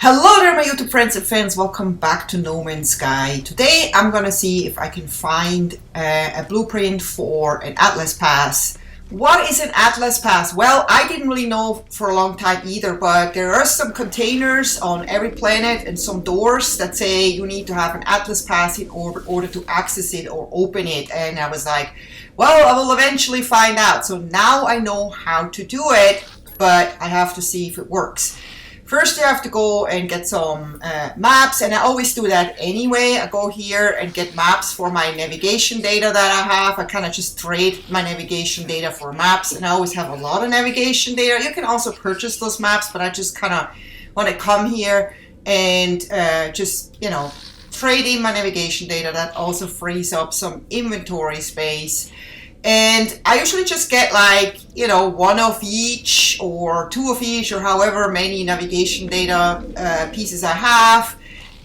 Hello there my YouTube friends and fans, welcome back to No Man's Sky. Today I'm gonna see if I can find a blueprint for an Atlas Pass. What is an Atlas Pass? Well, I didn't really know for a long time either, but there are some containers on every planet and some doors that say you need to have an Atlas Pass in order to access it or open it. And I was like, well, I will eventually find out. So now I know how to do it, but I have to see if it works. First, you have to go and get some maps, and I always do that anyway. I go here and get maps for my navigation data that I have. I kind of just trade my navigation data for maps, and I always have a lot of navigation data. You can also purchase those maps, but I just kind of want to come here and just, trade in my navigation data. That also frees up some inventory space. And I usually just get one of each or two of each or however many navigation data pieces I have.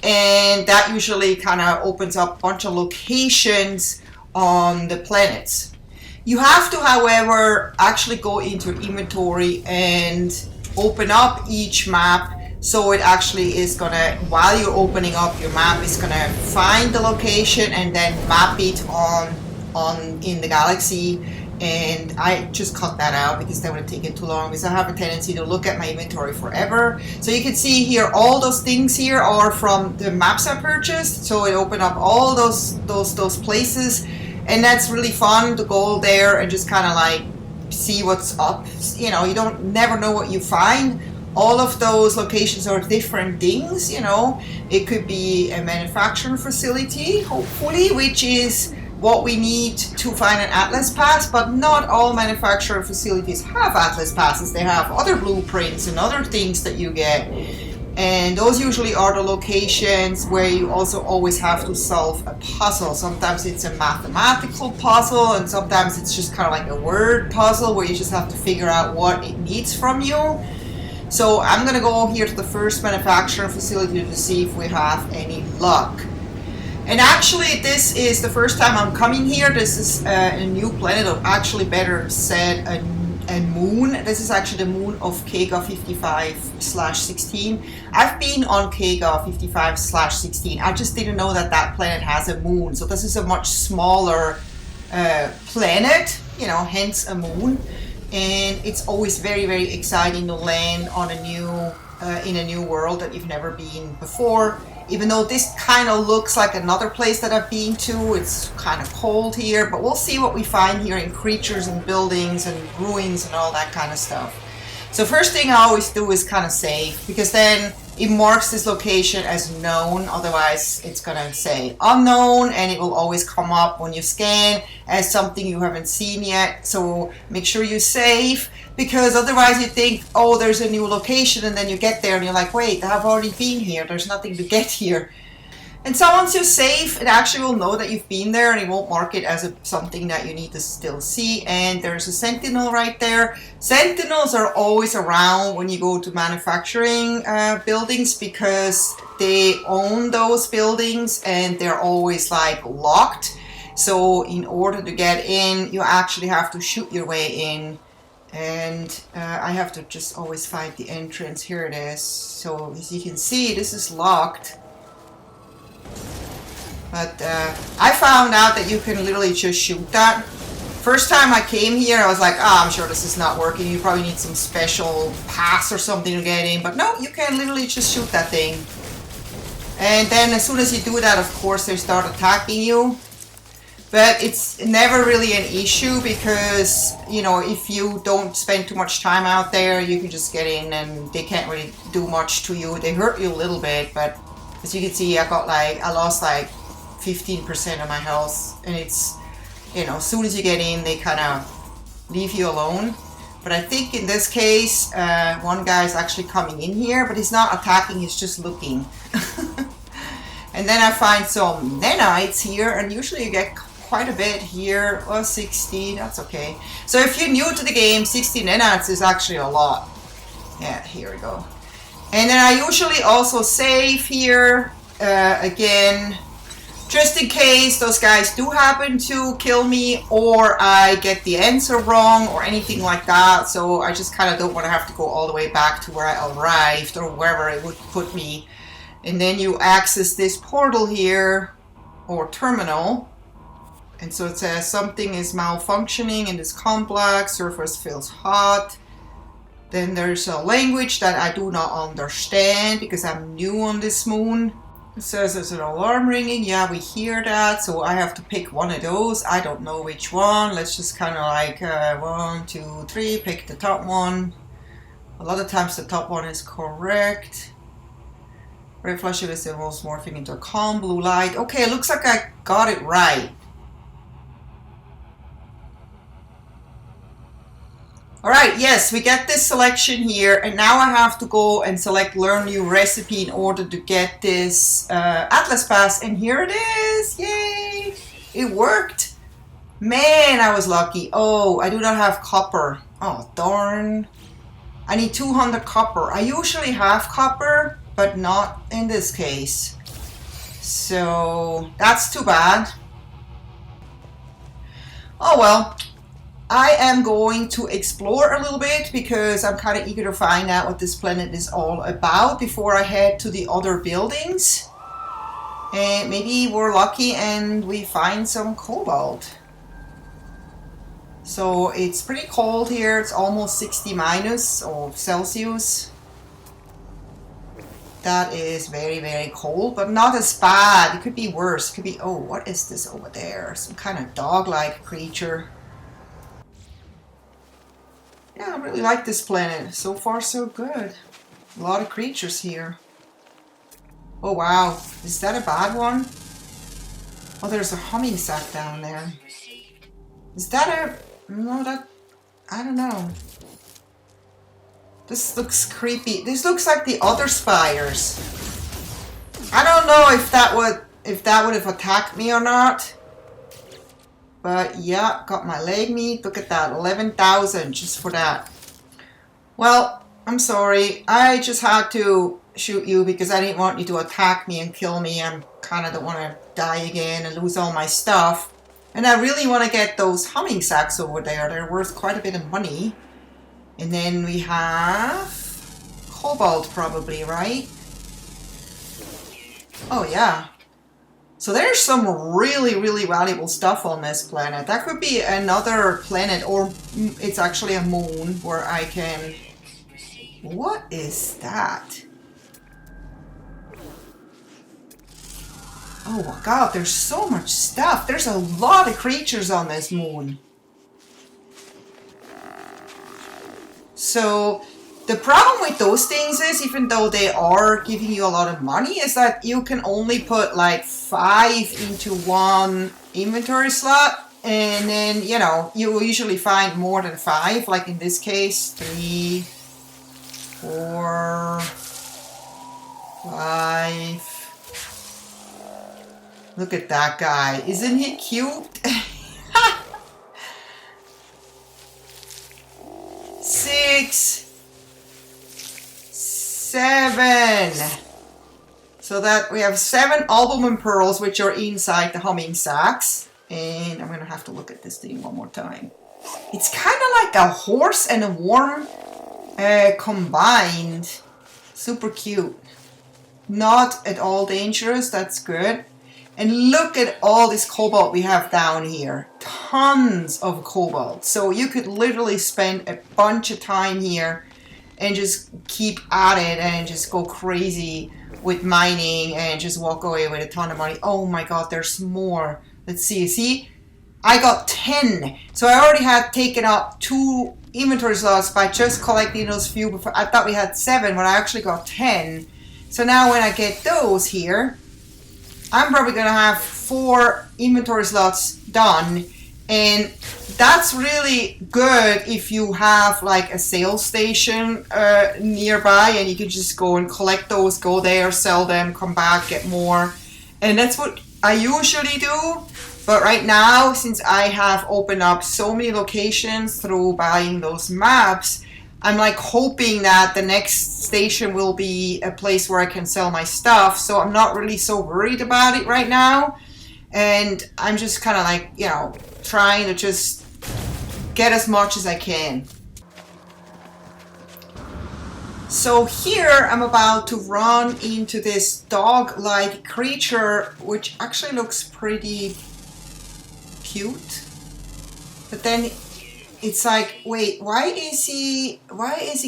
And that usually kind of opens up a bunch of locations on the planets. You have to, however, actually go into your inventory and open up each map. So it actually is gonna, while you're opening up your map, it's gonna find the location and then map it in the galaxy. And I just cut that out because that would have taken too long, because I have a tendency to look at my inventory forever. So you can see here all those things here are from the maps I purchased, so it opened up all those places, and that's really fun to go there and just kind of see what's up. You never know what you find. All of those locations are different things. It could be a manufacturing facility, hopefully, which is what we need to find an Atlas Pass, but not all manufacturing facilities have Atlas Passes. They have other blueprints and other things that you get. And those usually are the locations where you also always have to solve a puzzle. Sometimes it's a mathematical puzzle, and sometimes it's just kind of like a word puzzle where you just have to figure out what it needs from you. So I'm gonna go here to the first manufacturing facility to see if we have any luck. And actually, this is the first time I'm coming here. This is a new planet, or actually better said, a moon. This is actually the moon of Kega 55/16. I've been on Kega 55/16. I just didn't know that planet has a moon. So this is a much smaller planet, hence a moon. And it's always very, very exciting to land on in a new world that you've never been before. Even though this kind of looks like another place that I've been to, it's kind of cold here, but we'll see what we find here in creatures and buildings and ruins and all that kind of stuff. So first thing I always do is kind of save, because then it marks this location as known. Otherwise it's gonna say unknown, and it will always come up when you scan as something you haven't seen yet. So make sure you save, because otherwise you think, oh, there's a new location, and then you get there and you're like, wait, I've already been here, there's nothing to get here. And so once you save, it actually will know that you've been there, and it won't mark it as something that you need to still see. And there's a sentinel right there. Sentinels are always around when you go to manufacturing buildings, because they own those buildings and they're always locked. So in order to get in, you actually have to shoot your way in. And I have to just always find the entrance. Here it is. So as you can see, this is locked. But I found out that you can literally just shoot that. First time I came here, I was like, I'm sure this is not working. You probably need some special pass or something to get in. But no, you can literally just shoot that thing. And then as soon as you do that, of course, they start attacking you. But it's never really an issue, because, if you don't spend too much time out there, you can just get in and they can't really do much to you. They hurt you a little bit, but as you can see, I lost 15% of my health, and it's, as soon as you get in, they kind of leave you alone. But I think in this case, one guy is actually coming in here, but he's not attacking, he's just looking. And then I find some nanites here, and usually you get quite a bit here. 60, that's okay. So if you're new to the game, 60 nanites is actually a lot. Yeah, here we go. And then I usually also save here again. just in case those guys do happen to kill me or I get the answer wrong or anything like that. So I just kind of don't want to have to go all the way back to where I arrived or wherever it would put me. And then you access this portal here, or terminal. And so it says something is malfunctioning in this complex, surface feels hot. Then there's a language that I do not understand because I'm new on this moon. It says there's an alarm ringing. Yeah, we hear that. So I have to pick one of those. I don't know which one. Let's just kind of like 1, 2, 3, pick the top one. A lot of times the top one is correct. Red flashy with involves morphing into a calm blue light. Okay, it looks like I got it right. Alright, yes, we get this selection here, and now I have to go and select learn new recipe in order to get this Atlas Pass, and here it is! Yay! It worked! Man, I was lucky. Oh, I do not have copper. Oh, darn. I need 200 copper. I usually have copper, but not in this case. So, that's too bad. Oh well. I am going to explore a little bit because I'm kind of eager to find out what this planet is all about before I head to the other buildings. And maybe we're lucky and we find some cobalt. So it's pretty cold here. It's almost 60 minus or Celsius. That is very, very cold, but not as bad. It could be worse. It could be, oh, what is this over there? Some kind of dog-like creature. Yeah, I really like this planet. So far, so good. A lot of creatures here. Oh, wow. Is that a bad one? Oh, there's a humming sack down there. Is that a... No, that... I don't know. This looks creepy. This looks like the other spiders. I don't know if that would have attacked me or not. But yeah, got my leg meat. Look at that, 11,000 just for that. Well, I'm sorry. I just had to shoot you because I didn't want you to attack me and kill me. I kind of don't want to die again and lose all my stuff. And I really want to get those humming sacks over there. They're worth quite a bit of money. And then we have cobalt probably, right? Oh yeah. So there's some really, really valuable stuff on this planet. That could be another planet, or it's actually a moon where I can... What is that? Oh my god, there's so much stuff. There's a lot of creatures on this moon. So... The problem with those things is, even though they are giving you a lot of money, is that you can only put like 5 into one inventory slot. And then, you know, you will usually find more than 5. Like in this case, 3, 4, 5. Look at that guy. Isn't he cute? 6. 7. So that we have 7 albumin pearls, which are inside the humming sacks. And I'm going to have to look at this thing one more time. It's kind of like a horse and a worm combined. Super cute. Not at all dangerous. That's good. And look at all this cobalt we have down here. Tons of cobalt. So you could literally spend a bunch of time here and just keep at it and just go crazy with mining and just walk away with a ton of money. Oh my god, there's more. Let's see. See? I got 10. So I already had taken up 2 inventory slots by just collecting those few before. I thought we had 7, but I actually got 10. So now when I get those here, I'm probably going to have 4 inventory slots done. And that's really good if you have like a sales station nearby and you can just go and collect those, go there, sell them, come back, get more. And that's what I usually do. But right now, since I have opened up so many locations through buying those maps, I'm like hoping that the next station will be a place where I can sell my stuff. So I'm not really so worried about it right now. And I'm just kind of like, you know, trying to just get as much as I can. So here I'm about to run into this dog-like creature, which actually looks pretty cute. But then it's like, wait, why is he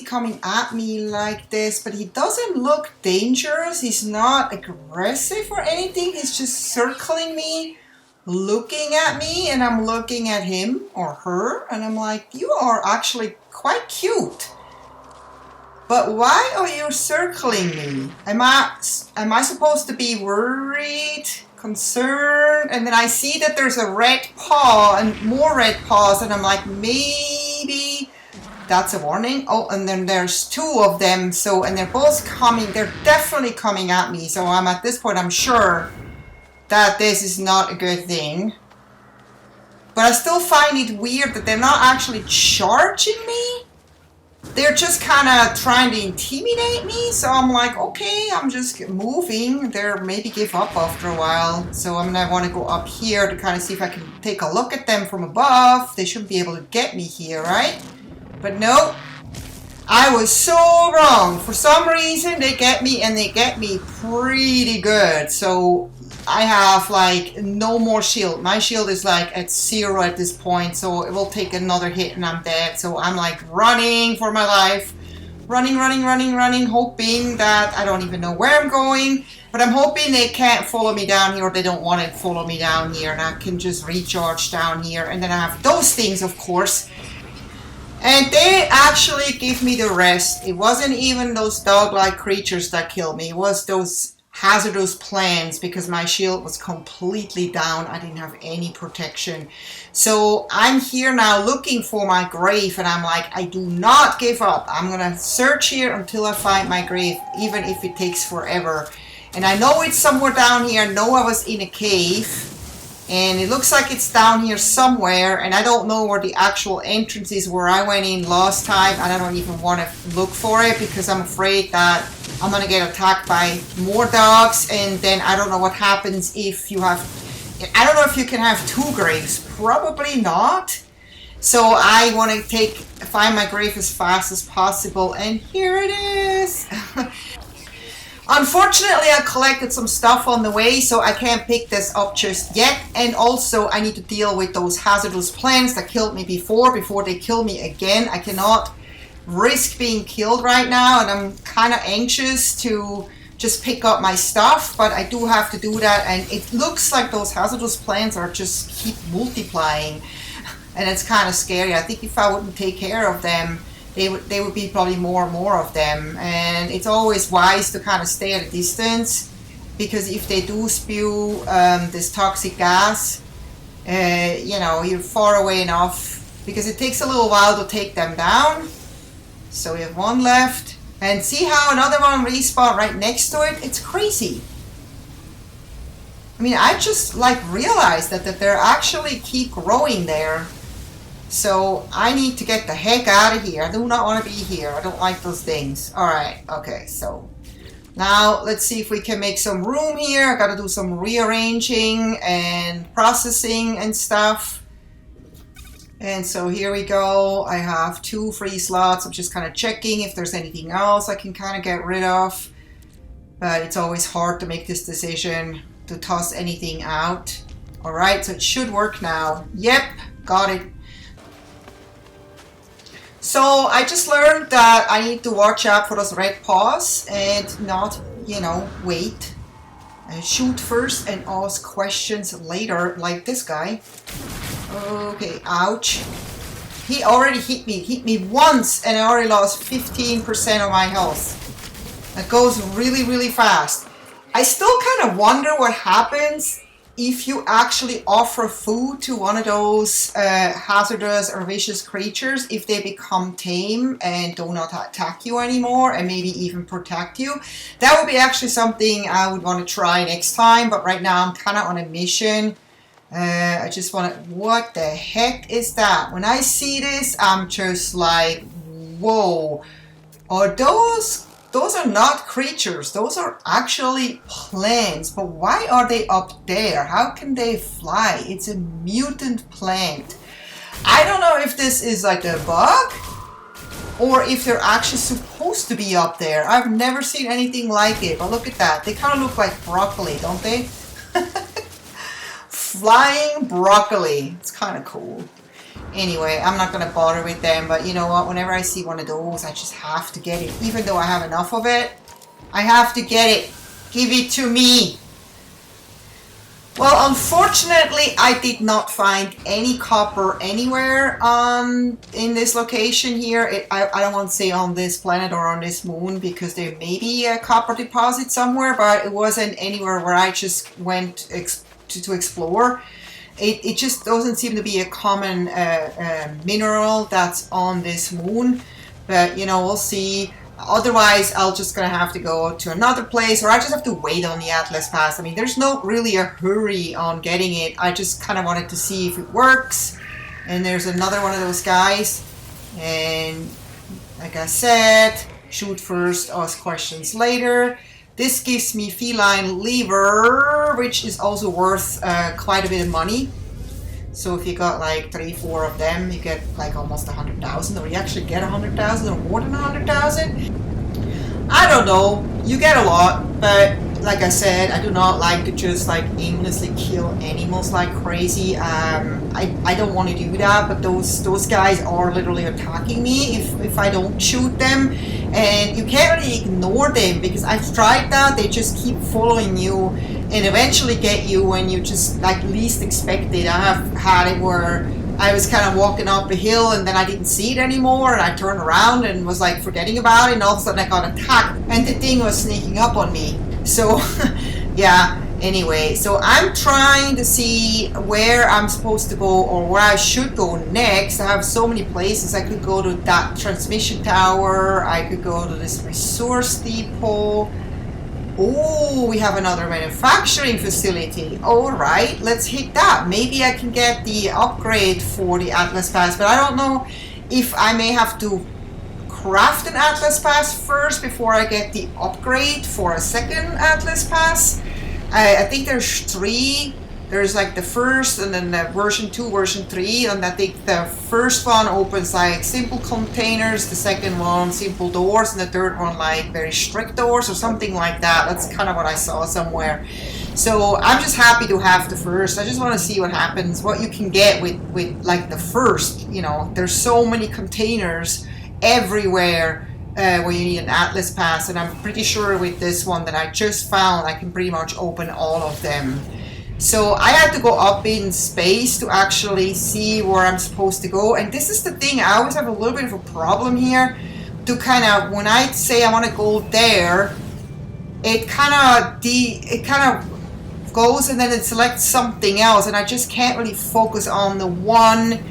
coming at me like this? But he doesn't look dangerous. He's not aggressive or anything. He's just circling me, looking at me, and I'm looking at him or her, and I'm like, you are actually quite cute. But why are you circling me? Am I supposed to be worried, concerned? And then I see that there's a red paw and more red paws, and I'm like, maybe that's a warning. Oh, and then there's two of them. So, and they're both coming. They're definitely coming at me. So I'm at this point, I'm sure that this is not a good thing. But I still find it weird that they're not actually charging me. They're just kind of trying to intimidate me, so I'm like, okay, I'm just moving. They'll maybe give up after a while, so I'm gonna want to go up here to kind of see if I can take a look at them from above. They shouldn't be able to get me here, right? But no, I was so wrong. For some reason, they get me, and they get me pretty good. So I have like no more shield. My shield is like at 0 at this point, so it will take another hit and I'm dead. So I'm like running for my life. Running, hoping that I don't even know where I'm going. But I'm hoping they can't follow me down here, or they don't want to follow me down here, and I can just recharge down here. And then I have those things, of course. And they actually give me the rest. It wasn't even those dog-like creatures that killed me. It was those hazardous plants, because my shield was completely down. I didn't have any protection. So I'm here now looking for my grave, and I'm like, I do not give up. I'm gonna search here until I find my grave, even if it takes forever. And I know it's somewhere down here. I know I was in a cave, and it looks like it's down here somewhere, and I don't know where the actual entrance is where I went in last time, and I don't even want to look for it because I'm afraid that I'm gonna get attacked by more dogs, and then I don't know what happens if you have, I don't know if you can have two graves. Probably not. So I want to find my grave as fast as possible, and here it is. Unfortunately, I collected some stuff on the way, so I can't pick this up just yet. And also, I need to deal with those hazardous plants that killed me before they kill me again. I cannot risk being killed right now, and I'm kind of anxious to just pick up my stuff, but I do have to do that. And it looks like those hazardous plants are just keep multiplying, and it's kind of scary. I think if I wouldn't take care of them, they would be probably more and more of them. And it's always wise to kind of stay at a distance, because if they do spew this toxic gas, you know, you're far away enough, because it takes a little while to take them down. So we have one left, and see how another one respawned right next to it? It's crazy. I mean, I just like realized that they're actually keep growing there. So I need to get the heck out of here. I do not want to be here. I don't like those things. Alright, okay, so now let's see if we can make some room here. I gotta do some rearranging and processing and stuff. And so here we go. I have 2 free slots. I'm just kind of checking if there's anything else I can kind of get rid of. But it's always hard to make this decision to toss anything out. Alright, so it should work now. Yep, got it. So I just learned that I need to watch out for those red paws and not, you know, wait. Shoot first and ask questions later, like this guy. Okay, ouch. He already hit me. Hit me once, and I already lost 15% of my health. That goes really, really fast. I still kind of wonder what happens if you actually offer food to one of those hazardous or vicious creatures, if they become tame and do not attack you anymore, and maybe even protect you. That would be actually something I would want to try next time, but right now I'm kind of on a mission. I just want to, what the heck is that? When I see this, I'm just like, whoa. Are those those are not creatures. Those are actually plants. But why are they up there? How can they fly? It's a mutant plant. I don't know if this is like a bug or if they're actually supposed to be up there. I've never seen anything like it. But look at that. They kind of look like broccoli, don't they? Flying broccoli. It's kind of cool. Anyway, I'm not going to bother with them, but you know what? Whenever I see one of those, I just have to get it. Even though I have enough of it, I have to get it. Give it to me. Well, unfortunately, I did not find any copper anywhere in this location here. I don't want to say on this planet or on this moon, because there may be a copper deposit somewhere, but it wasn't anywhere where I just went to explore. It just doesn't seem to be a common mineral that's on this moon, but you know, we'll see. Otherwise, I'll just gonna have to go to another place, or I just have to wait on the Atlas Pass. I mean, there's no really a hurry on getting it. I just kind of wanted to see if it works. And there's another one of those guys, and like I said, shoot first, ask questions later. This gives me feline lever, which is also worth quite a bit of money. So if you got like 3-4 of them, you get like almost 100,000, or you actually get 100,000 or more than 100,000. I don't know. You get a lot, but like I said, I do not like to just like aimlessly kill animals like crazy. I don't want to do that, but those guys are literally attacking me if I don't shoot them. And you can't really ignore them, because I've tried that. They just keep following you and eventually get you when you just like least expect it. I have had it where I was kind of walking up a hill and then I didn't see it anymore, and I turned around and was like forgetting about it, and all of a sudden I got attacked and the thing was sneaking up on me. So yeah, anyway, so I'm trying to see where I'm supposed to go, or where I should go next. I have so many places. I could go to that transmission tower, I could go to this resource depot. Oh, we have another manufacturing facility. All right, let's hit that. Maybe I can get the upgrade for the Atlas Pass, but I don't know if I may have to craft an Atlas Pass first before I get the upgrade for a second Atlas Pass. I think there's 3. There's like the first, and then the version 2, version 3, and I think the first one opens like simple containers, the second one simple doors, and the third one like very strict doors or something like that. That's kind of what I saw somewhere. So I'm just happy to have the first. I just want to see what happens, what you can get with like the first. You know, there's so many containers everywhere where you need an Atlas Pass, and I'm pretty sure with this one that I just found, I can pretty much open all of them. So I had to go up in space to actually see where I'm supposed to go. And this is the thing, I always have a little bit of a problem here to kind of, when I say I want to go there, it kind of goes and then it selects something else, and I just can't really focus on the one.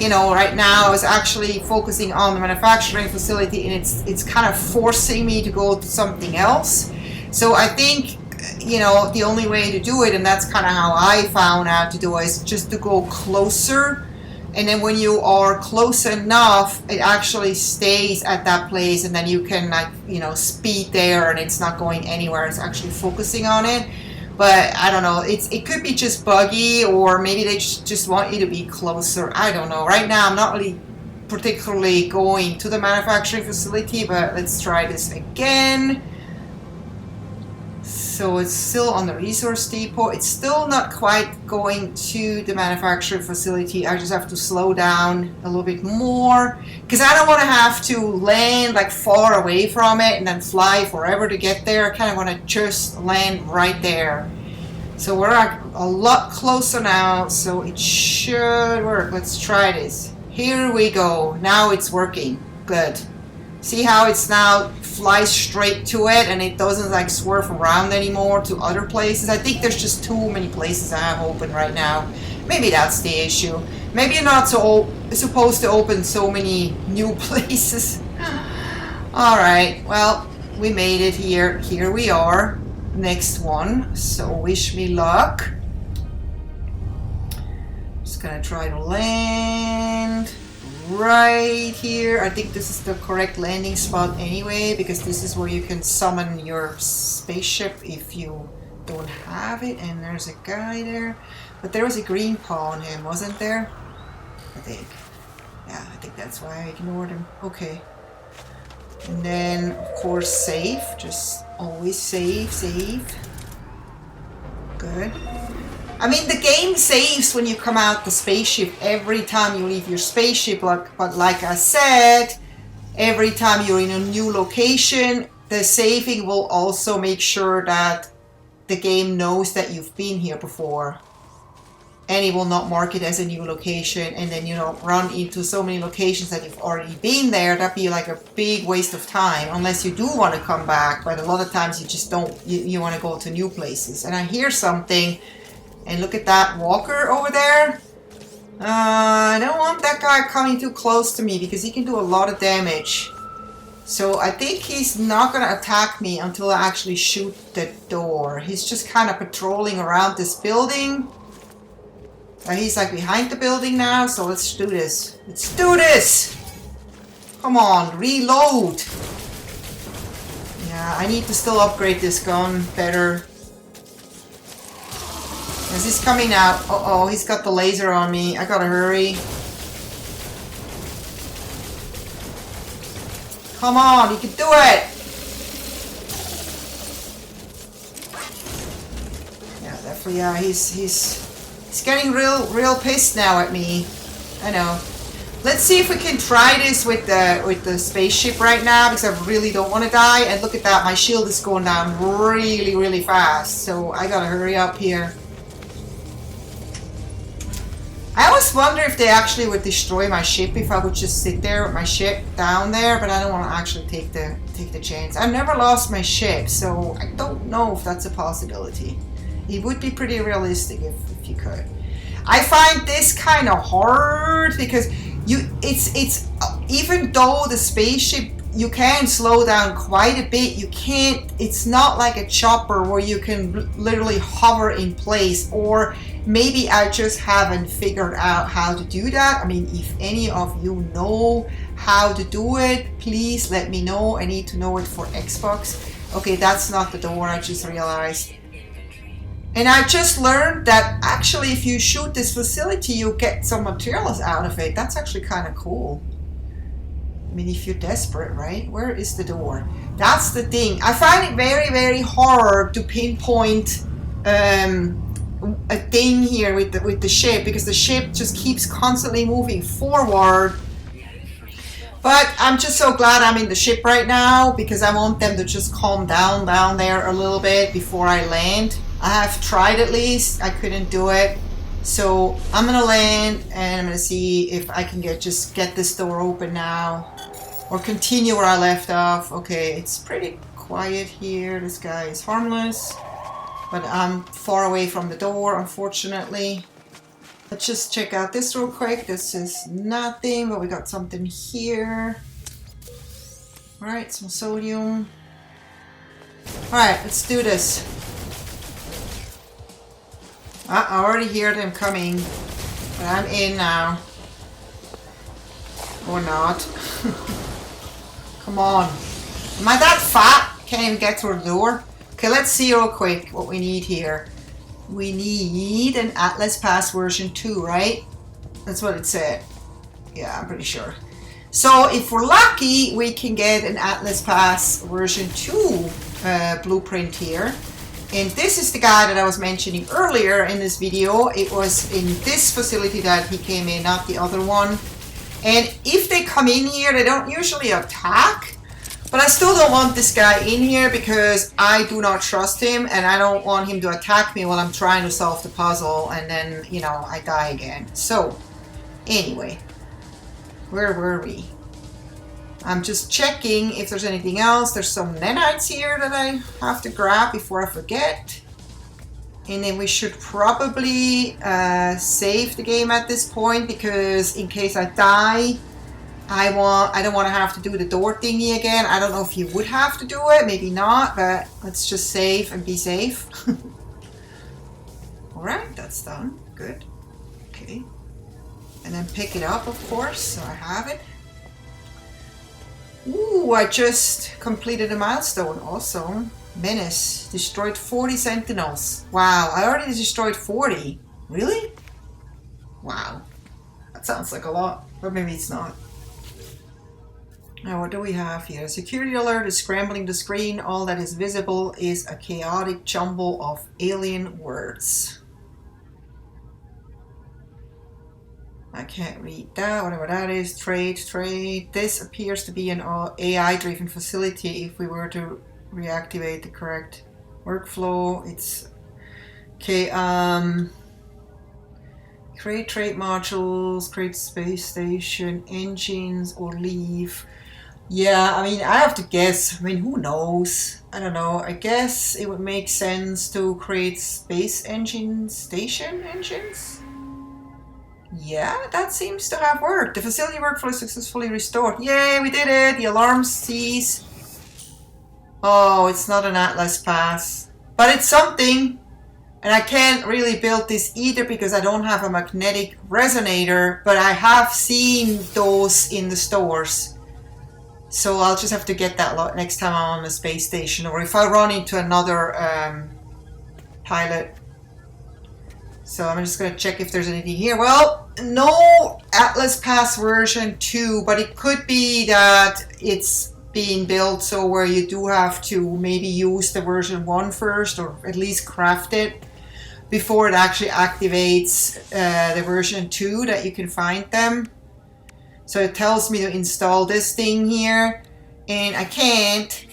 You know, right now I was actually focusing on the manufacturing facility, and it's kind of forcing me to go to something else. So I think, you know, the only way to do it, and that's kind of how I found out to do it, is just to go closer. And then when you are close enough, it actually stays at that place, and then you can, like, you know, speed there, and it's not going anywhere. It's actually focusing on it. But I don't know, it could be just buggy, or maybe they just want you to be closer. I don't know. Right now I'm not really particularly going to the manufacturing facility, but let's try this again. So it's still on the resource depot. It's still not quite going to the manufacturing facility. I just have to slow down a little bit more, because I don't want to have to land like far away from it and then fly forever to get there. I kind of want to just land right there. So we're a lot closer now, so it should work. Let's try this. Here we go. Now it's working. Good. See how it's now flies straight to it, and it doesn't like swerve around anymore to other places. I think there's just too many places I have open right now. Maybe that's the issue. Maybe you're not supposed to open so many new places. Alright, well, we made it here. Here we are. Next one. So wish me luck. Just gonna try to land right here. I think this is the correct landing spot anyway, because this is where you can summon your spaceship if you don't have it. And there's a guy there. But there was a green paw on him, wasn't there? I think. Yeah, I think that's why I ignored him. Okay. And then, of course, save. Just always save, save. Good. I mean, the game saves when you come out the spaceship every time you leave your spaceship. But like I said, every time you're in a new location, the saving will also make sure that the game knows that you've been here before. And it will not mark it as a new location, and then you don't run into so many locations that you've already been there. That'd be like a big waste of time, unless you do want to come back. But a lot of times you just don't, you want to go to new places. And I hear something, and look at that walker over there. I don't want that guy coming too close to me because he can do a lot of damage. So I think he's not going to attack me until I actually shoot the door. He's just kind of patrolling around this building. He's like behind the building now, so let's do this. Let's do this! Come on, reload! Yeah, I need to still upgrade this gun better. As he's coming out. Uh-oh, he's got the laser on me. I gotta hurry. Come on, you can do it! Yeah, definitely, yeah, he's getting real pissed now at me. I know. Let's see if we can try this with the spaceship right now, because I really don't want to die. And look at that, my shield is going down really fast. So I gotta hurry up here. I always wonder if they actually would destroy my ship if I would just sit there with my ship down there, but I don't want to actually take the chance. I've never lost my ship, so I don't know if that's a possibility. It would be pretty realistic if you could. I find this kind of hard because it's even though the spaceship you can slow down quite a bit, you can't. It's not like a chopper where you can literally hover in place. Or maybe I just haven't figured out how to do that. I mean, if any of you know how to do it, please let me know. I need to know it for Xbox. Okay, that's not the door. I just realized. And I just learned that actually if you shoot this facility, you get some materials out of it. That's actually kind of cool. I mean, if you're desperate, right? Where is the door? That's the thing. I find it very hard to pinpoint a thing here with the ship, because the ship just keeps constantly moving forward. But I'm just so glad I'm in the ship right now, because I want them to just calm down there a little bit before I land. I have tried at least. I couldn't do it. So I'm gonna land and I'm gonna see if I can get this door open now. Or continue where I left off. Okay, it's pretty quiet here. This guy is harmless. But I'm far away from the door, unfortunately. Let's just check out this real quick. This is nothing, but we got something here. Alright, some sodium. Alright, let's do this. I already hear them coming, but I'm in now. Or not. Come on. Am I that fat? Can't even get through the door? Okay, let's see real quick what we need here. We need an Atlas Pass version 2, right? That's what it said. Yeah, I'm pretty sure. So if we're lucky, we can get an Atlas Pass version 2 blueprint here. And this is the guy that I was mentioning earlier in this video. It was in this facility that he came in, not the other one. And if they come in here, they don't usually attack. But I still don't want this guy in here because I do not trust him. And I don't want him to attack me while I'm trying to solve the puzzle. And then, you know, I die again. So, anyway. Where were we? I'm just checking if there's anything else. There's some nanites here that I have to grab before I forget. And then we should probably save the game at this point, because in case I die, I don't want to have to do the door thingy again. I don't know if you would have to do it, maybe not, but let's just save and be safe. Alright, that's done. Good. Okay. and then pick it up, of course, so I have it. Ooh, I just completed a milestone. Awesome. Menace. Destroyed 40 sentinels. Wow, I already destroyed 40. Really? Wow. That sounds like a lot, but maybe it's not. Now, what do we have here? A security alert is scrambling the screen. All that is visible is a chaotic jumble of alien words. I can't read that, whatever that is. Trade. This appears to be an AI-driven facility. If we were to reactivate the correct workflow, it's okay. Create trade modules, create space station, engines, or leave. Yeah, I mean, I have to guess. I mean, who knows? I don't know. I guess it would make sense to create space engine station engines. Yeah, that seems to have worked. The facility workflow is successfully restored. Yay, we did it! The alarm cease. Oh, it's not an Atlas pass. But it's something. And I can't really build this either because I don't have a magnetic resonator. But I have seen those in the stores. So I'll just have to get that next time I'm on the space station. Or if I run into another pilot. So I'm just going to check if there's anything here. Well, no Atlas Pass version 2, but it could be that it's being built so where you do have to maybe use the version 1 first, or at least craft it before it actually activates the version 2 that you can find them. So it tells me to install this thing here, and I can't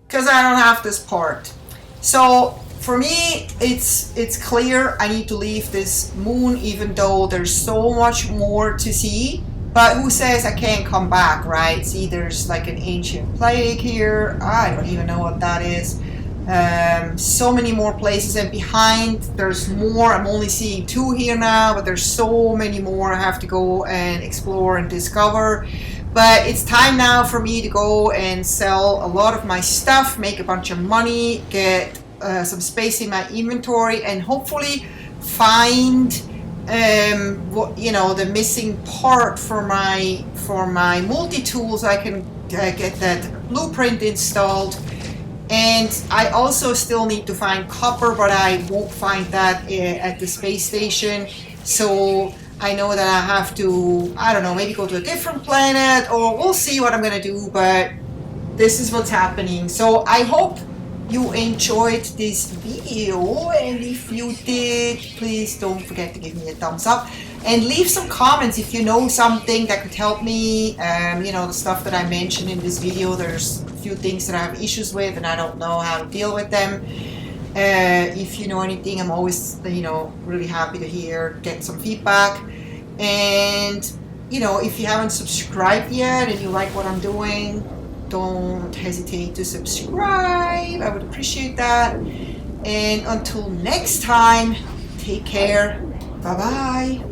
because I don't have this part. So for me, it's clear I need to leave this moon, even though there's so much more to see. But who says I can't come back, right? See, there's like an ancient plague here. I don't even know what that is. So many more places, and behind there's more. I'm only seeing 2 here now, but there's so many more I have to go and explore and discover. But it's time now for me to go and sell a lot of my stuff, make a bunch of money, get some space in my inventory, and hopefully find the missing part for my multi-tool so I can get that blueprint installed. And I also still need to find copper, but I won't find that at the space station. So I know that I have to, I don't know, maybe go to a different planet, or we'll see what I'm gonna do, but this is what's happening. So I hope you enjoyed this video, and if you did, please don't forget to give me a thumbs up and leave some comments if you know something that could help me. The stuff that I mentioned in this video, there's a few things that I have issues with and I don't know how to deal with them. If you know anything, I'm always really happy to get some feedback. And if you haven't subscribed yet and you like what I'm doing, don't hesitate to subscribe. I would appreciate that. And until next time, take care. Bye bye.